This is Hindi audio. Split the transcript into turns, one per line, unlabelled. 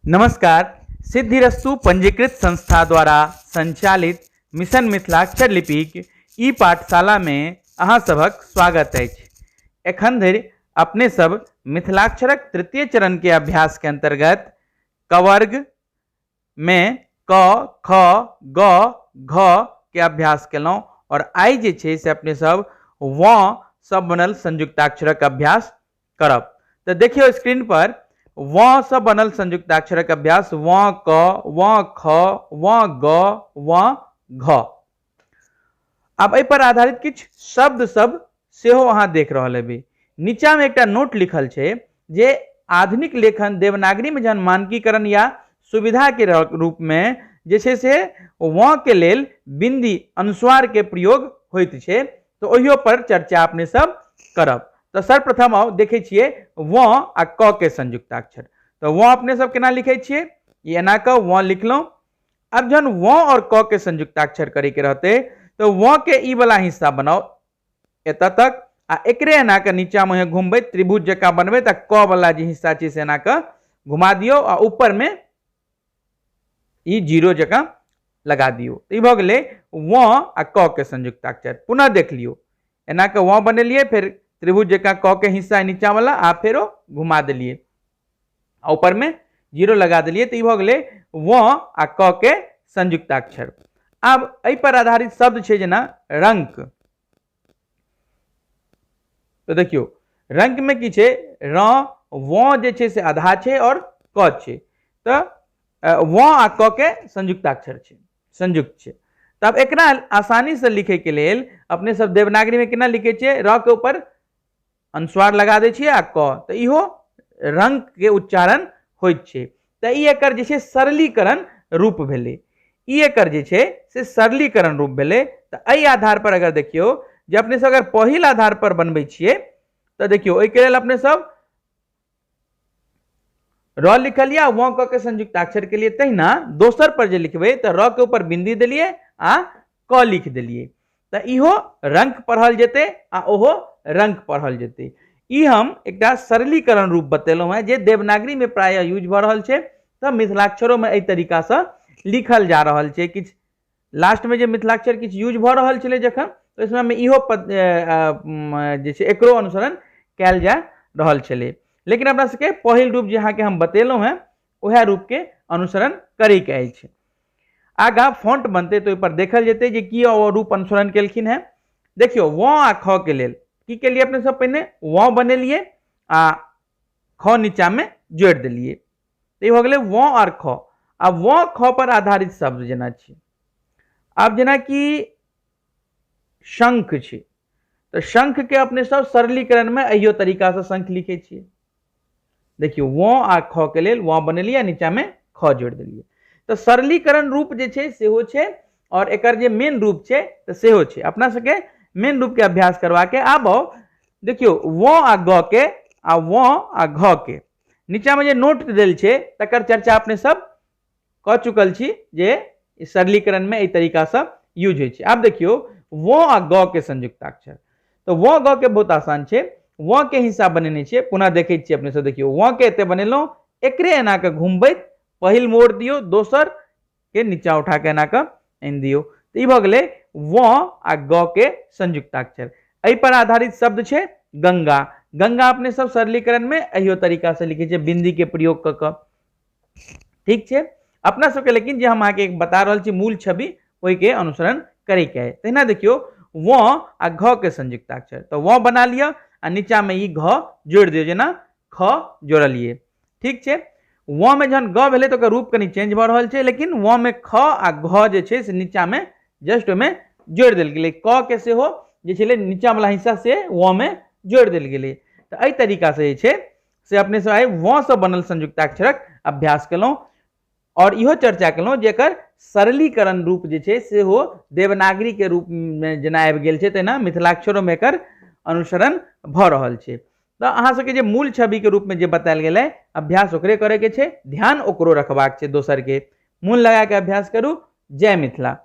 नमस्कार। सिद्धिरस्तु पंजीकृत संस्था द्वारा संचालित मिशन मिथिलाक्षर लिपिक ई पाठशाला में अहाँ सभक स्वागत अछि। एखन धरि अपने सब मिथिलाक्षरक तृतीय चरण के अभ्यास के अंतर्गत कवर्ग में क ख ग घ के अभ्यास केलहुँ और आई जे छै से अपने सब व सब बनल संयुक्ताक्षरक अभ्यास करब। तो देखियो स्क्रीन पर व सब बनल संयुक्ताक्षरक अभ्यास व क व ख व ग व घ। अब एहि पर आधारित किछ शब्द सब सेहो अहाँ देख रहल हेबै। नीचा में एकटा नोट लिखल छै जे आधुनिक लेखन देवनागरी में जहन मानकीकरण या सुविधा के रूप में जे छै से व के लेल बिंदी अनुस्वार के प्रयोग होइत छै, तो ओहियो पर चर्चा अपने सब करब। तो सर्वप्रथम आओ देखे छिए व आ क के संयुक्ताक्षर। तो व अपने सब केना लिखे छिए, ये एना क व लिखलौं। अब जहन व और क के संयुक्ताक्षर करे के रहते तो व के ई वाला हिस्सा बनाओ एत तक आ एकरे एना क नीचा में घुमबै त्रिभुज जका बनबै त क वाला जे हिस्सा छै से एना क घुमा दियो आ ऊपर में ई जीरो जका लगा दियो। तो ई भ गेलै व आ क के संयुक्ताक्षर। पुनः देख लियो, एना क व बनेलिए, फिर त्रिभुज जका क के हिस्सा नीचा वाला आ फेरो घुमा दिलिए आ ऊपर में जीरो लगा दिलिए। तो ई भ गेलै व आ क के संयुक्ताक्षर। अब एहि पर आधारित शब्द छै जेना रंक। तो देखियो रंक में की छै, र व जे छै से आधा छै और क छै, तो व आ क के संयुक्ताक्षर छै, संयुक्त छै। तब एकरा आसानी से लिखे के लेल अपने सब देवनागरी में केना लिखे छिए, र के ऊपर अनुस्वार लगा दै छिए आ क, तो इहो रंक के उच्चारण होइत छै। तो ई एकर जे छै सरलीकरण रूप भेलै, ई एकर जे छै से सरलीकरण रूप भेलै। तो एहि आधार पर अगर देखियो जे अपने सब अगर पहिल आधार पर बनबै छिए तो देखियो ओहि के लेल अपने सब र लिखलिए व क के संयुक्ताक्षर के लिए, तहिना दोसर पर जे लिखबै तो र के ऊपर बिंदी देलिए आ क लिख देलिए। तो इहो रंक पढ़ल जेते आ ओहो रंक पढ़ल जेते। ई हम एकटा सरलीकरण रूप बतेलहुं हैं जे देवनागरी में प्राय यूज भ रहल छै, तो मिथिलाक्षरों में एहि तरीका से लिखल जा रहल छै। किछ लास्ट में जे मिथिलाक्षर किछ यूज भ रहल छलै जखन, तो इसमें में इहो जे छै एकरो अनुसरण कैल जा रहल छलै। लेकिन अपना सबके पहिल रूप जे अहाँ के हम बतेलहुं हैं वह रूप के अनुसरण करे के अछि। आगा फॉन्ट बनते तो पर देखल जेते जे की रूप अनुसरण केलखिन है। देखियो व आ ख के लेल की के लिए अपने सब पहले व बनेलिए आ ख नीचा में जोड़ दिलिए, तो ये हो गेलै व और ख। अब व ख पर आधारित शब्द जेना छै, अब जेना कि शंख छै, तो शंख के अपने सब सरलीकरण में अहियो तरीका से शंख लिखे छिए। देखियो व आ ख के लेल व बनेलिए, नीचा में ख जोड़ दिलिए। तो सरलीकरण रूप जे छै सेहो छै और एकर जे मेन रूप छै तो सेहो छै। अपना सबके मेन रूप के अभ्यास करवा के आब देखियो व आ ग के आ व आ घ के नीचा में जे नोट देल छै तकर चर्चा अपने सब क चुकल छी जे सरलीकरण में एहि तरीका से यूज होइ छै। अब देखियो व आ ग के संयुक्ताक्षर, तो व ग के बहुत आसान छै। व के हिस्सा बनेने छिए, पुनः देखे छिए अपने सब। देखियो व के एते बनेलहुं, एकरे एना के घुमबैत पहिल मोड़ दियो, दोसर के नीचा उठा के एना के आनि दियो, तो ई भ गेलै व आ ग के संयुक्ताक्षर। एहि पर आधारित शब्द छै गंगा। गंगा अपने सब सरलीकरण में अहियो तरीका से लिखे छै, बिंदी के प्रयोग क क। ठीक छै, अपना सबके लेकिन जे हम आके बता रहल छी मूल छवि ओहि के अनुसरण करे के है। तहिना देखियो व आ घ के संयुक्ताक्षर, तो व बना लिया आ नीचा में ई घ जोड़ दियो, जेना ख जोड़लिए। ठीक छै, व में जहन ग भेलै तो रूप कनी चेंज भ रहल छै, लेकिन व में ख आ घ जे छै से नीचा में जस्ट में जोड़ देल गेलै। क के सेहो जे छलै नीचा वाला हिस्सा से व में जोड़ देल गेलै। तो एहि तरीका से जे छै से अपने सब आइ व से बनल संयुक्ताक्षरक अभ्यास केलहुं और इहो चर्चा केलहुं जे एकर सरलीकरण रूप जे छै सेहो देवनागरी के रूप में जेना आबि गेल छै, तेना मिथिलाक्षरों में एकर अनुसरण भ रहल छै। तो अहाँ सबके जे मूल छवि के रूप में जे बतायल गेलै, अभ्यास ओकरे करे के छै, ध्यान ओकरो रखबाक छै, दोसर के। मूल लगा के अभ्यास करू। जय मिथिला।